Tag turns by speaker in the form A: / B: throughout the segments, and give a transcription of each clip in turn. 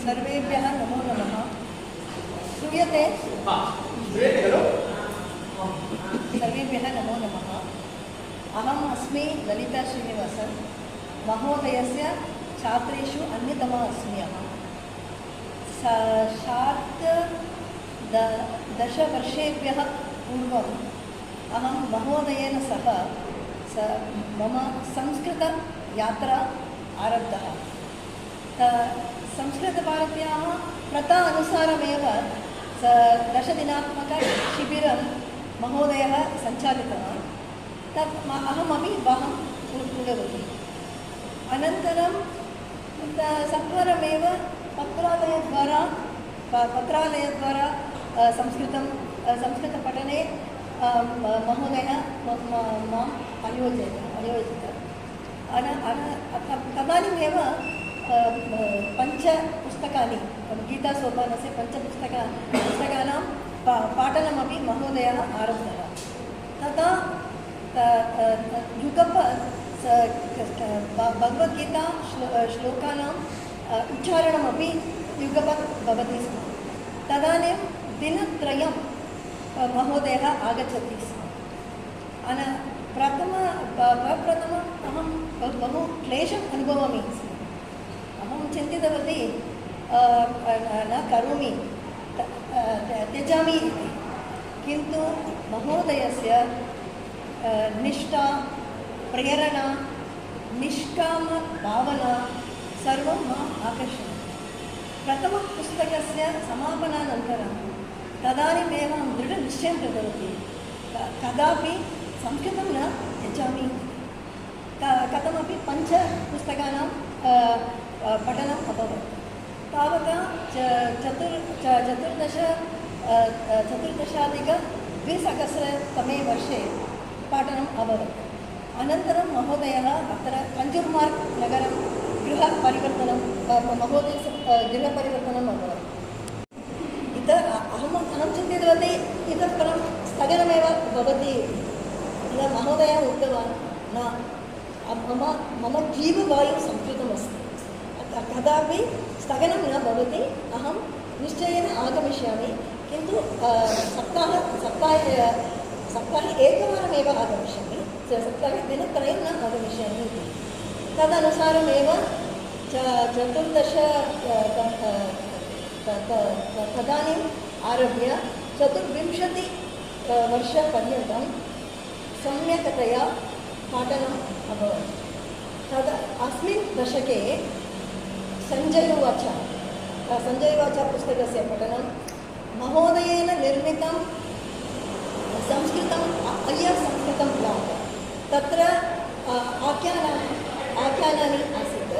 A: सर्वेभ्यः नमो नमः। श्रूयते? सर्वेभ्यः नमो नमः। अहम् अस्मि ललिता श्रीनिवासन्, महोदयस्य छात्रेषु अन्यतमा अस्मि अहं। दशवर्षेभ्यः पूर्वम् अहं महोदयेन सह मम संस्कृतयात्रा आरब्धः। संस्कृतभारत्याः प्रथा अनुसारमेव दशदिनात्मकशिबिरं महोदयः सञ्चालितवान्। तत् अहमपि भागं कृतवती। अनन्तरं सत्वरमेव पत्रालयद्वारा संस्कृतपठने महोदयः माम् अयोजित। तदानीमेव 5 पुस्तकानि, गीतासोपानस्य 5 पुस्तकानां पाठनमपि महोदयः आरब्धः। तदा भगवद्गीता श्लोकानाम् उच्चारणमपि युगपत् भवति स्म। तदानीं दिनत्रयं महोदयः आगच्छति स्म। प्रप्रथमम् अहं बहु क्लेशम् अनुभवामि स्म। अहं चिन्तितवती न करोमि, त्यजामि इति। किन्तु महोदयस्य निष्ठा, प्रेरणा, निष्कामभावना सर्वं माम् आकर्षति। प्रथमपुस्तकस्य समापनानन्तरं तदानीमेव अहं दृढनिश्चयं कृतवती, कदापि संस्कृतं न त्यजामि। कथमपि 5 पुस्तकानां पठनम् अभवत्। तावता चतुर्दशाधिक-2000तमे वर्षे पाठनम् अभवत्। अनन्तरं महोदयः अत्र कञ्जूर्मार्ग् नगरं गृहपरिवर्तनं, महोदयस्य गृहपरिवर्तनम् अभवत्। अहं चिन्तितवती इतः परं स्थगनमेव भवति। महोदयः उक्तवान्, न, मम जीववायुः संस्कृतमस्ति, कदापि स्थगनं न भवति, अहं निश्चयेन आगमिष्यामि। किन्तु सप्ताहे एकवारमेव आगमिष्यामि, सप्ताहे दिनत्रयं न आगमिष्यामि इति। तदनुसारमेव तदानीम् आरभ्य 24 वर्षपर्यन्तं सम्यक्तया पाठनम् अभवत्। अस्मिन् दशके सञ्जय उवाच पुस्तकस्य पठनं, महोदयेन निर्मितं संस्कृतम् संस्कृतं ब्लाग्, तत्र आख्यानानि आसीत्।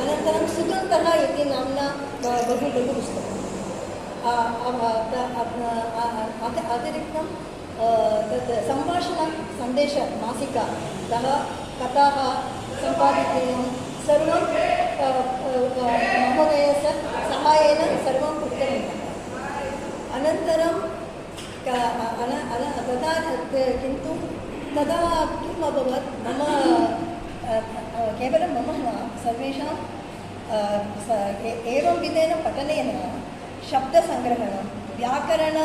A: अनन्तरं सुगन्धः इति नाम्ना बहु पुस्तकम्। अतिरिक्तं तत् सम्भाषणसन्देशमासिका, सः कथाः सम्पादितव्यं सर्वं महोदयस्य सहायेन सर्वं उक्तवन्तः। अनन्तरं किन्तु तदा किम् अभवत्, मम केवलं मम न, सर्वेषां एवं विधेन पठनेन शब्दसङ्ग्रहणं, व्याकरण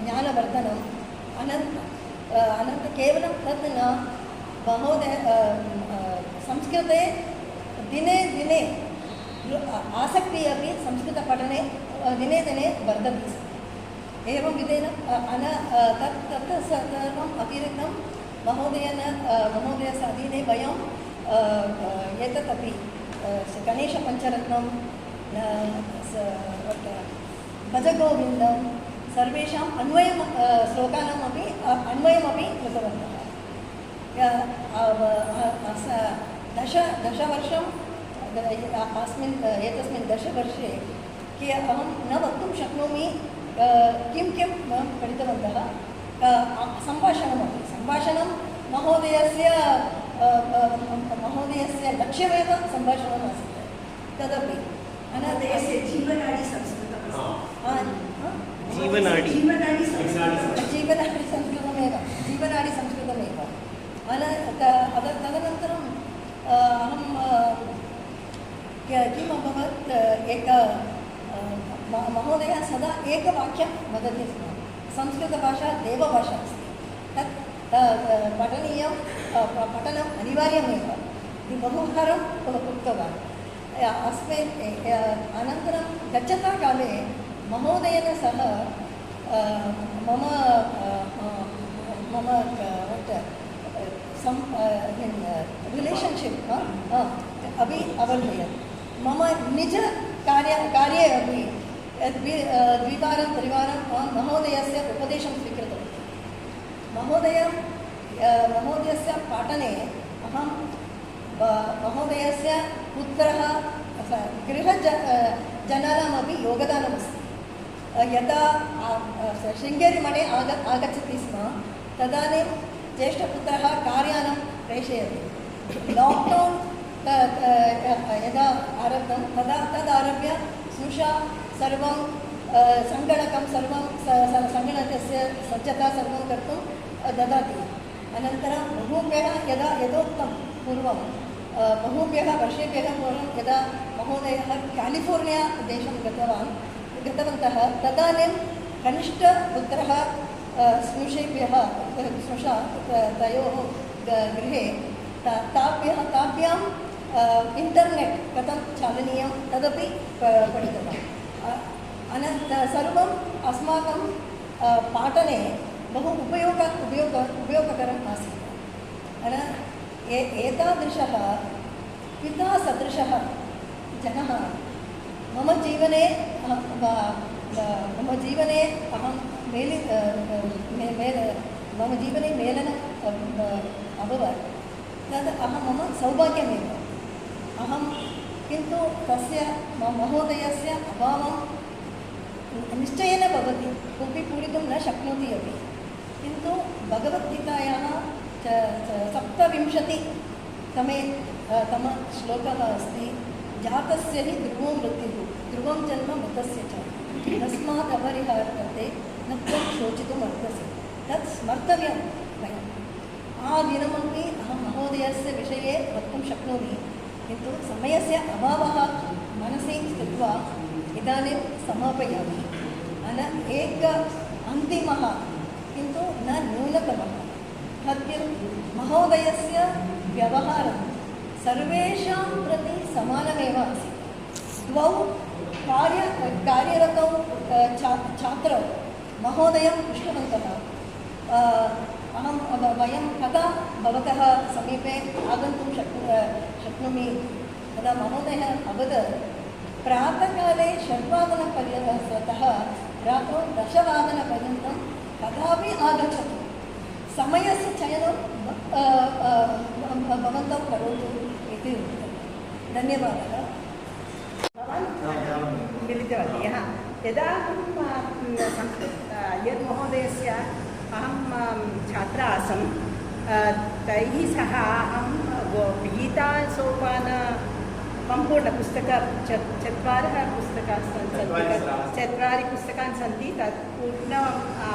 A: ज्ञानवर्धनम्, केवलं तत् न, महोदय संस्कृते दिने दिने आसक्तिः अपि संस्कृतपठने दिने दिने वर्धते स्म। एवं विधेन तत् सर्वम् अतिरिक्तं महोदयस्य अधीने वयं एतदपि गणेशपञ्चरत्नं, भजगोविन्दं, सर्वेषाम् अन्वयं, श्लोकानामपि अन्वयमपि कृतवन्तः। दशवर्षं एतस्मिन् 10 वर्षे अहं न वक्तुं शक्नोमि किं पठितवन्तः। सम्भाषणं महोदयस्य लक्ष्यमेव सम्भाषणम् आसीत्। तदपि अनन्तरस्य जीवनाडी संस्कृतमेव। तदनन्तरं अहं किम् अभवत् महोदयः सदा एकवाक्यं वदति स्म, संस्कृतभाषा देवभाषा अस्ति, तत् पठनीयं, पठनम् अनिवार्यमेव इति बहुवारम् उक्तवान्। अस्मिन् अनन्तरं गच्छता काले महोदयेन सह मम रिलेशन्शिप् अपि अवर्धयत्। मम कार्ये अपि द्विवारं त्रिवारं महोदयस्य उपदेशं स्वीकृतवती। महोदयस्य पाठने अहं महोदयस्य पुत्रः गृहजनानामपि योगदानमस्ति। यदा शृङ्गेरिमठे आगच्छति स्म तदानीं ज्येष्ठपुत्रः कार्यानं प्रेषयति। लाक्डौन् यदा आरब्धं तदारभ्य स्नुषा सर्वं सङ्गणकं सर्वं सङ्गणकस्य सज्जता सर्वं कर्तुं ददाति। अनन्तरं बहुभ्यः यथोक्तं पूर्वं बहुभ्यः वर्षेभ्यः पूर्वं यदा महोदयः कालिफोर्निया देशं गतवन्तः तदानीं कनिष्ठपुत्रः स्नुषा तयोः गृहे ताभ्याम् इण्टर्नेट् कथं चालनीयं तदपि पठितवान्। सर्वम् अस्माकं पाठने बहु उपयोगकरम् आसीत्। एतादृशः पिता सदृशः जनः मम जीवने अहं मम जीवने मेलनम् अभवत्। तद् मम सौभाग्यमेव। किन्तु तस्य महोदयस्य अभावं निश्चयेन भवति, कोऽपि पूरितुं न शक्नोति अपि। किन्तु भगवद्गीतायाः 27तमः श्लोकः अस्ति, जातस्य हि ध्रुवं मृत्युः ध्रुवं जन्म मृतस्य च तस्मात् अपरिहार्यते न त्वं शोचितुम् अर्हसि। तत् स्मर्तव्यं वयम्। आदिनमपि अहं महोदयस्य विषये वक्तुं शक्नोमि, किन्तु समयस्य अभावः मनसि स्थित्वा इदानीं समापयामि। एक अन्तिमः किन्तु न न्यूनतमः पद्यं महोदयस्य व्यवहारं सर्वेषां प्रति समानमेव आसीत्। द्वौ कार्यरतौ छात्रौ महोदयं पृष्टवन्तः, वयं कदा भवतः समीपे आगन्तुं शक्नोमि? तदा महोदयः अवदत्, प्रातःकाले 6:00 रात्रौ 10:00 कदापि आगच्छतु, समयस्य चयनं भवन्तौ करोतु इति उक्तं। धन्यवादः।
B: मिलितवती यदा यद् महोदयस्य अहं छात्रा आसं, तैः सह अहं गीतासोपान सम्पूर्णपुस्तकं 4 पुस्तकानि सन्ति। तत् पूर्ण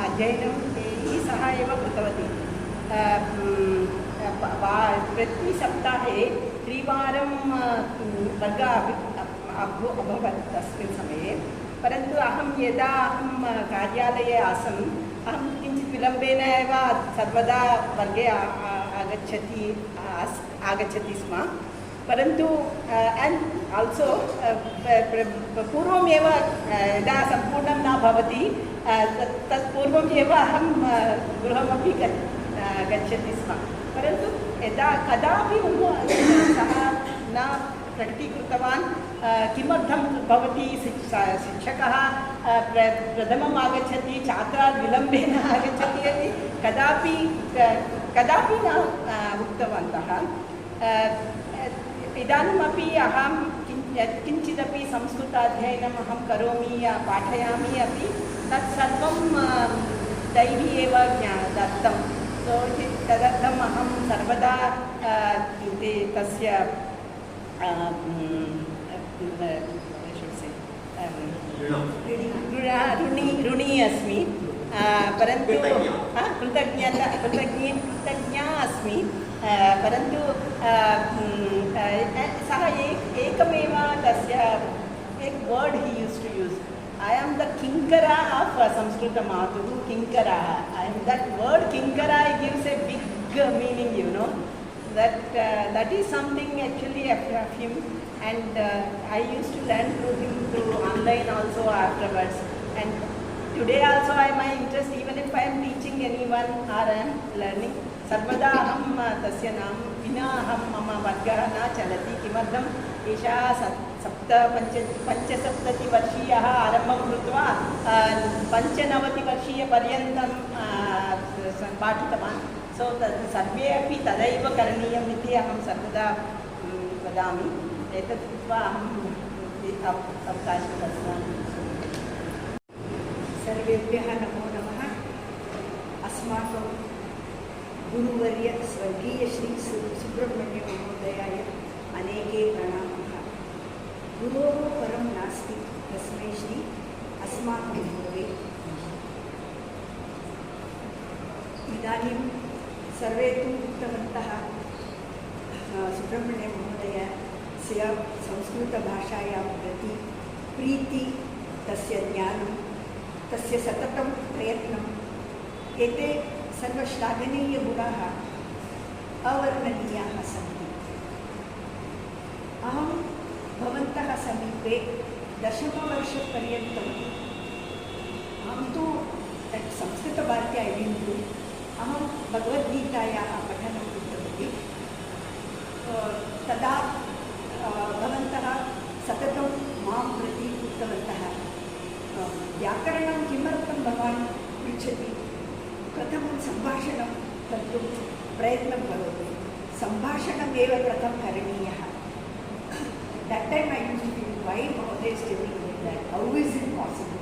B: अध्ययनं तैः सह एव कृतवती। प्रति सप्ताहे 3 वारं वर्गः अभवत् तस्मिन् समये। परन्तु यदा अहं कार्यालये आसम्, अहं किञ्चित् विलम्बेन एव सर्वदा वर्गे आगच्छति स्म। परन्तु एण्ड् आल्सो पूर्वमेव यदा सम्पूर्णं न भवति तत् पूर्वम् एव अहं गृहमपि गच्छति स्म। परन्तु यदा कदापि सः न प्रकटीकृतवान् किमर्थं भवती शिक्षकः प्रथमम् आगच्छति, छात्राः विलम्बेन आगच्छति इति कदापि न उक्तवन्तः। इदानीमपि अहं किञ्चिदपि संस्कृताध्ययनम् अहं करोमि, पाठयामि अपि। तत्सर्वं तैः एव दत्तं। तदर्थम् अहं सर्वदा तस्य ऋणी अस्मि। परन्तु कृतज्ञा अस्मि। परन्तु सः एकमेव तस्य एक वर्ड ही used to use, I am the kinkara of Samskrita Matuh, kinkara. And that word kinkara gives a big meaning, you know. That is something actually of him, and I used to learn through him through online also afterwards. And today also my interest, even if I am teaching anyone or I am learning, सर्वदा अहम तस्य नाम विना अहम मम वर्गः न चलति। किमर्थम् एषा पञ्चसप्ततिवर्षीयः आरम्भं कृत्वा 95-वर्षीयपर्यन्तं पाठितवान्। सो तद् सर्वे अपि तदैव करणीयम् इति अहं सर्वदा वदामि। एतत् कृत्वा अहम् अवकाशं दत्तवान्।
A: सर्वेभ्यः नमो नमः। अस्माकं गुरुवर्य स्वर्गीय श्री सुब्रह्मण्य महोदयाय अनेके प्रणामाः। गुरोः परं नास्ति, तस्मै श्री अस्माकं गुरवे। इदानीं सर्वे तु उक्तवन्तः सुब्रह्मण्य महोदयस्य संस्कृतभाषायां प्रति प्रीति, तस्य ज्ञानं, तस्य सततं प्रयत्नम्, एते सर्वश्लाघनीयगुणाः अवर्णनीयाः सन्ति। अहं भवन्तः समीपे 10वर्षपर्यन्तम् अहं तु संस्कृतभारती ऐ डिड्न्ट् डू, अहं भगवद्गीतायाः पठनं कृतवती। तदा भवन्तः सततं मां प्रति उक्तवन्तः, व्याकरणं किमर्थं भवान् पृच्छति, प्रथमं सम्भाषणं कर्तुं प्रयत्नं करोतु, सम्भाषणमेव प्रथमं करणीयः। That time I used to think, why Mahoday is telling me that? How is it possible?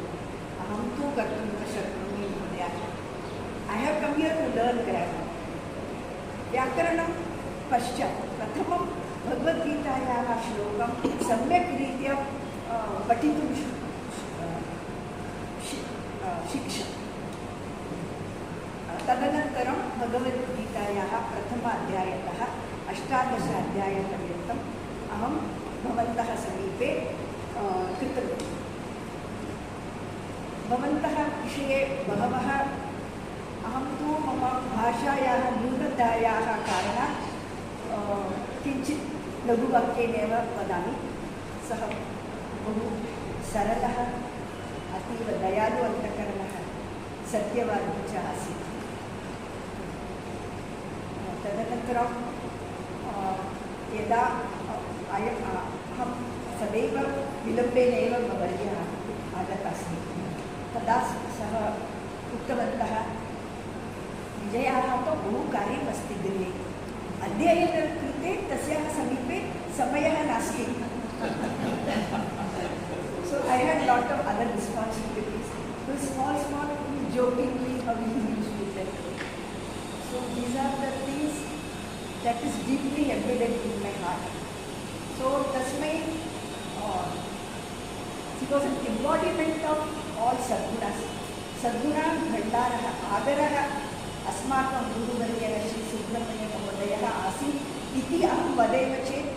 A: अहं तु कर्तुं न शक्नोमि महोदय। I have come here to learn grammar. व्याकरणं पश्चात् प्रथमं भगवद्गीतायाः श्लोकं सम्यक् रीत्या पठितुं शिक्षा। तदनन्तरं भगवद्गीतायाः प्रथम अध्यायतः 18 अध्यायपर्यन्तम् अहं भवन्तः समीपे कृतवती। भवन्तः विषये बहवः, अहं तु मम भाषायाः न्यूनतायाः कारणात् किञ्चित् लघुवाक्येनैव वदामि। सः बहु सरलः, अतीव दयालु अन्तःकरणः, सत्यवादी च आसीत्। तदनन्तरं यदा अहं सदैव विलम्बेन एव वर्यः आगतः अस्मि, तदा सः उक्तवन्तः, विजयाः तु बहु कार्यमस्ति गृहे, अध्ययनकृते तस्याः समीपे समयः नास्ति। So I had lot of other responsibilities. So small jokingly how he used to tell me. So these are the things that is deeply embedded in my heart. So tasmai, he was an embodiment of all sadgunas. Sadgunan bhandarah, adarah अस्माकं गुरुवर्यः श्री सुब्रह्मण्य महोदयः आसीत् इति अहं वदेव चेत्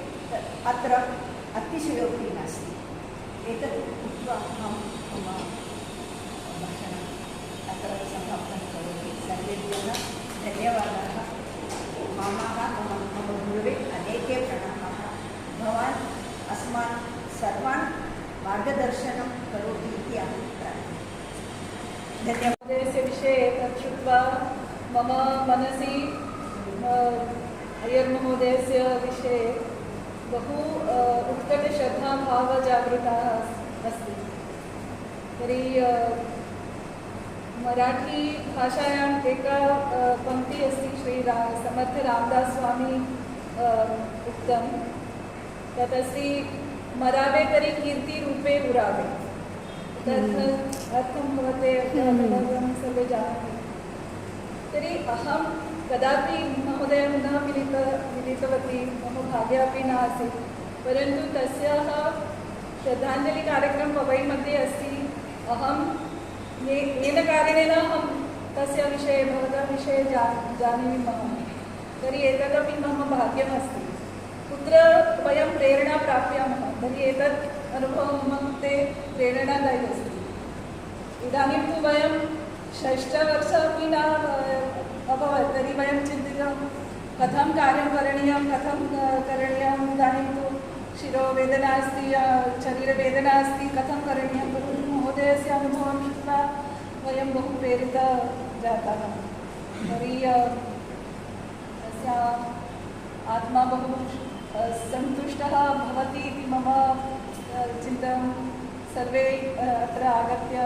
A: अत्र अतिशयोक्तिः नास्ति। एतत् उक्त्वा अहं मम भाषणम् अत्र समाप्तं करोमि। सर्वेभ्यः धन्यवादाः। मम गुरुवे अनेके प्रणामाः। भवान् अस्मान् सर्वान् मार्गदर्शनं करोति इति अहं प्रार्थये। धन्यवादः।
C: महोदयस्य विषये तत् श्रुत्वा मम मनसि अय्यर् महोदयस्य विषये बहु उत्कटश्रद्धाभावः जागृतः अस्ति। तर्हि मराठीभाषायाम् एका पङ्क्तिः अस्ति, समर्थ रामदास स्वामी उक्तं, तत् अस्ति, मरावे तर्हि कीर्तिरूपे उरावे। तत् अर्थं भवते सर्वे जानन्ति। तर्हि अहं कदापि महोदयं न मिलितवती, मम भाग्यमपि न आसीत्, परन्तु तस्याः श्रद्धाञ्जलिकार्यक्रमं पवै मध्ये अस्ति। अहं येन कारणेन अहं तस्य विषये, भवतः विषये जानीमः। तर्हि एतदपि मम भाग्यमस्ति। कुत्र वयं प्रेरणा प्राप्यामः, तर्हि एतत् अनुभवः मम कृते प्रेरणादायी अस्ति। इदानीं तु वयं षष्ठवर्षः अपि न अभवत्, तर्हि वयं चिन्तितं कथं कार्यं करणीयं, कथं करणीयम्। इदानीं तु शिरोवेदना अस्ति, शरीरवेदना अस्ति, कथं करणीयं। परन्तु महोदयस्य अनुभवं श्रुत्वा वयं बहु प्रेरिताः जाताः। तर्हि तस्य आत्मा बहु सन्तुष्टः भवति इति मम चिन्तनं। सर्वे अत्र आगत्य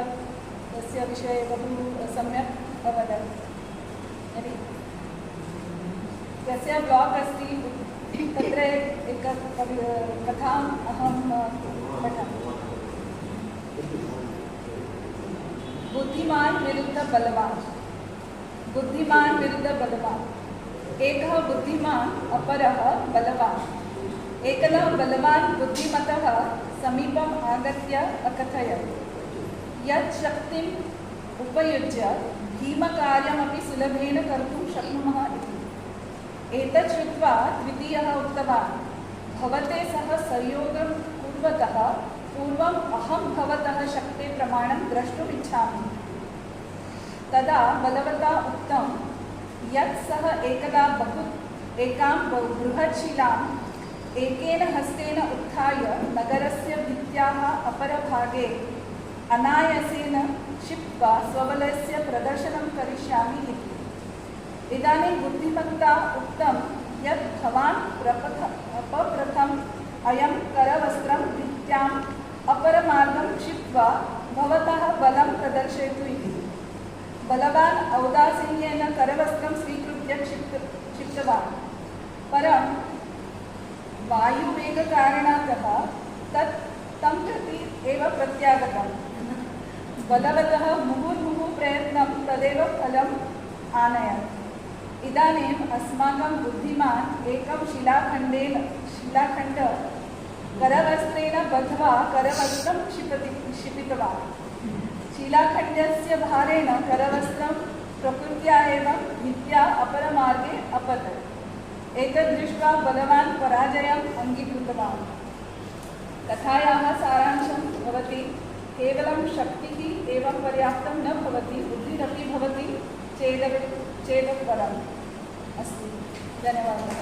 C: तस्य विषये बहु सम्यक् अवदन्। तर्हि तस्य ब्लाग् अस्ति, तत्र एका कथाम् अहं पठामि। बुद्धिमान् विरुद्ध बलवान्। बुद्धिमान् विरुद्ध बलवान्। एकः बुद्धिमान् अपरः बलवान्। एकः बलवान् बुद्धिमतः समीपम् आगत्य अकथयत्, यत् शक्तिम् उपयुज्य भीमकार्यमपि सुलभेन कर्तुं शक्नुमः इति। एतत् श्रुत्वा द्वितीयः उक्तवान्, भवते सह संयोगं कुर्वतः पूर्वम् अहं भवतः शक्तेः प्रमाणं द्रष्टुम् इच्छामि। तदा बलवता उक्तं यत् सः एकदा एकां बृहत्शिलाम् एकेन हस्तेन उत्थाय नगरस्य भित्त्याः अपरभागे अनायासेन क्षिप्त्वा स्वबलस्य प्रदर्शनं करिष्यामि इति। इदानीं बुद्धिमत्ता उक्तं यत् भवान् प्रप्रथम् अयं करवस्त्रं भित्त्याम् अपरमार्गं क्षिप्त्वा भवतः बलं प्रदर्शयतु इति। बलवान् औदासीन्येन करवस्त्रं स्वीकृत्य क्षिप्तवान्, परं वायुवेगकारणातः तत् तं प्रति एव प्रत्यागतम्। बलवतः मुहुर्मुहुः प्रयत्नं तदेव फलम् आनयत्। इदानीम् अस्माकं बुद्धिमान् एकं शिलाखण्ड करवस्त्रेण बद्ध्वा करवस्त्रं क्षिपितवान्। शिलाखण्डस्य भारेण करवस्त्रं प्रकृत्या एव भित्त्या अपरमार्गे अपतत्। एतद् दृष्ट्वा बलवान् पराजयम् अङ्गीकृतवान्। कथायाः सारांशं भवति, केवलं शक्तिः एव पर्याप्तं न भवति, बुद्धिरपि भवति चेदपि वरम् अस्ति। धन्यवादः।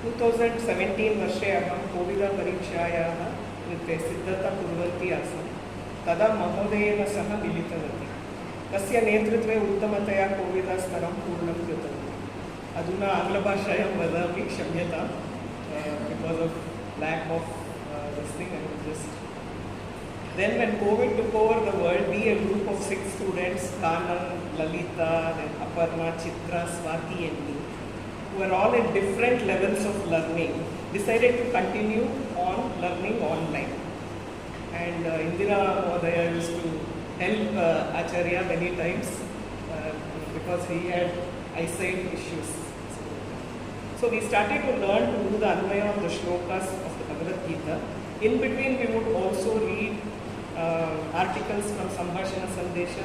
D: 2017 वर्षे अहं कोविदपरीक्षायाः कृते सिद्धता कुर्वती आसम्। तदा महोदयेन सह मिलितवती। तस्य नेतृत्वे उत्तमतया कोविदस्तरं पूर्णं कृतवती। अधुना आङ्ग्लभाषायां वदामि, क्षम्यतां, because of lack of this thing I was just. Then when COVID took over the world, we, a group of 6 students, Kanan, Lalita, then Aparna, Chitra, Swati and me, who were all at different levels of learning, decided to continue on learning online. And Indira Mahodaya used to help Acharya many times because he had eyesight issues. So we started to learn to do the Anvaya of the shlokas of the Bhagavad Gita. In between we would also read articles from Sambhashana Sandesha,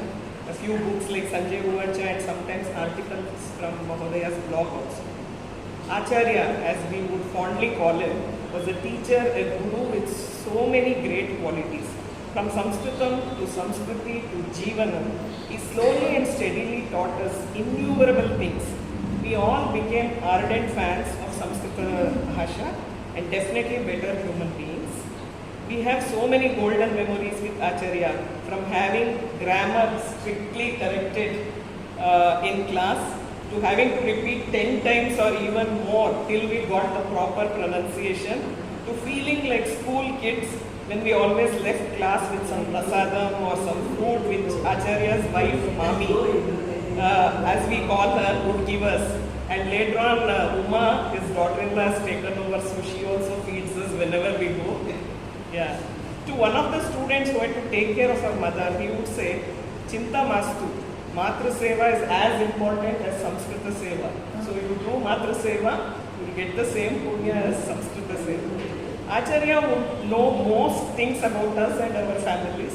D: a few books like Sanjay Uvacha, and sometimes articles from Mahodaya's blog also. Acharya, as we would fondly call him, was a teacher, a guru with so many great qualities. From Sanskritam to Samskriti to Jivanam, he slowly and steadily taught us innumerable things. We all became ardent fans of Samskrita Bhasha and definitely better human beings. We have so many golden memories with Acharya, from having grammar strictly corrected in class to having to repeat 10 times or even more till we got the proper pronunciation, to feeling like school kids when we always left class with some prasadam or some food which Acharya's wife, Mami, as we call her, would give us. And later on, Uma, his daughter-in-law, has taken over, so she also feeds us whenever we go. Yeah. To one of the students who had to take care of her mother, he would say, Chinta Mastu, Matra Seva is as important as Samskrita Seva. So if you do Matra Seva, you will get the same punya as Samskrita Seva. Acharya would know most things about us and our families.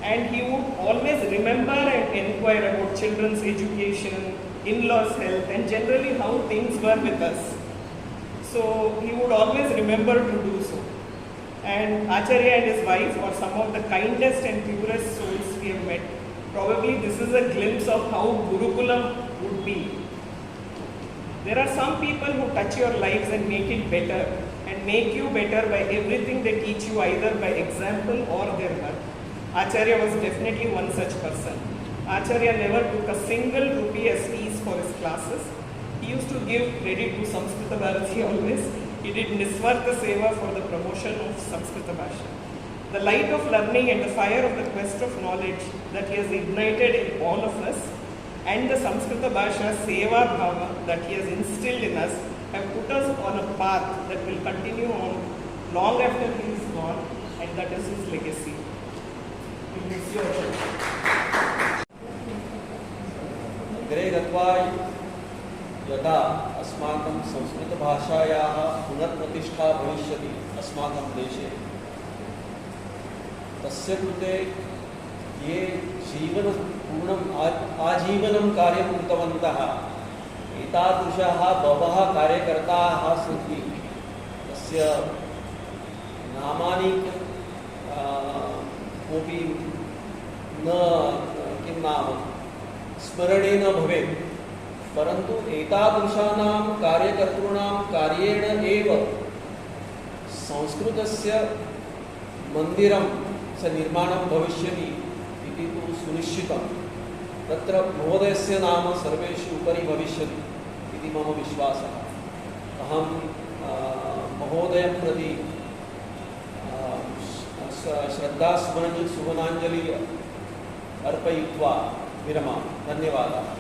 D: And he would always remember and inquire about children's education, in-laws' health, and generally how things were with us. So he would always remember to do so. And Acharya and his wife are some of the kindest and purest souls we have met. Probably this is a glimpse of how Gurukulam would be. There are some people who touch your lives and make it better, and make you better by everything they teach you, either by example or their work. Acharya was definitely one such person. Acharya never took a single rupee as fees for his classes. He used to give credit to Samskrita Bharati always. He did Niswartha Seva for the promotion of Samskrita Bhasha. The light of learning and the fire of the quest of knowledge that he has ignited in all of us, and the Samskrita Bhasha Seva Bhava that he has instilled in us, have put us on a path that will continue on long after he is gone, and that is his legacy. We miss you all.
E: अग्रे गत्वा यदा अस्माकं संस्कृतभाषायाः पुनर्प्रतिष्ठा भविष्यति अस्माकं देशे, तस्य कृते ये जीवनपूर्णम् आजीवनं कार्यं कृतवन्तः एतादृशाः बहवः कार्यकर्ताः सन्ति। तस्य नामानि कोऽपि न किं नाम स्मरणे न भवेत्, परन्तु एतादृशानां कार्यकर्तॄणां कार्येण एव संस्कृतस्य मन्दिरं च निर्माणं भविष्यति इति तु सुनिश्चितं। तत्र महोदयस्य नाम सर्वेषु उपरि भविष्यति इति मम विश्वासः। अहं महोदयं प्रति श्रद्धासुमनाञ्जलि अर्पयित्वा विरमामि। धन्यवादाः।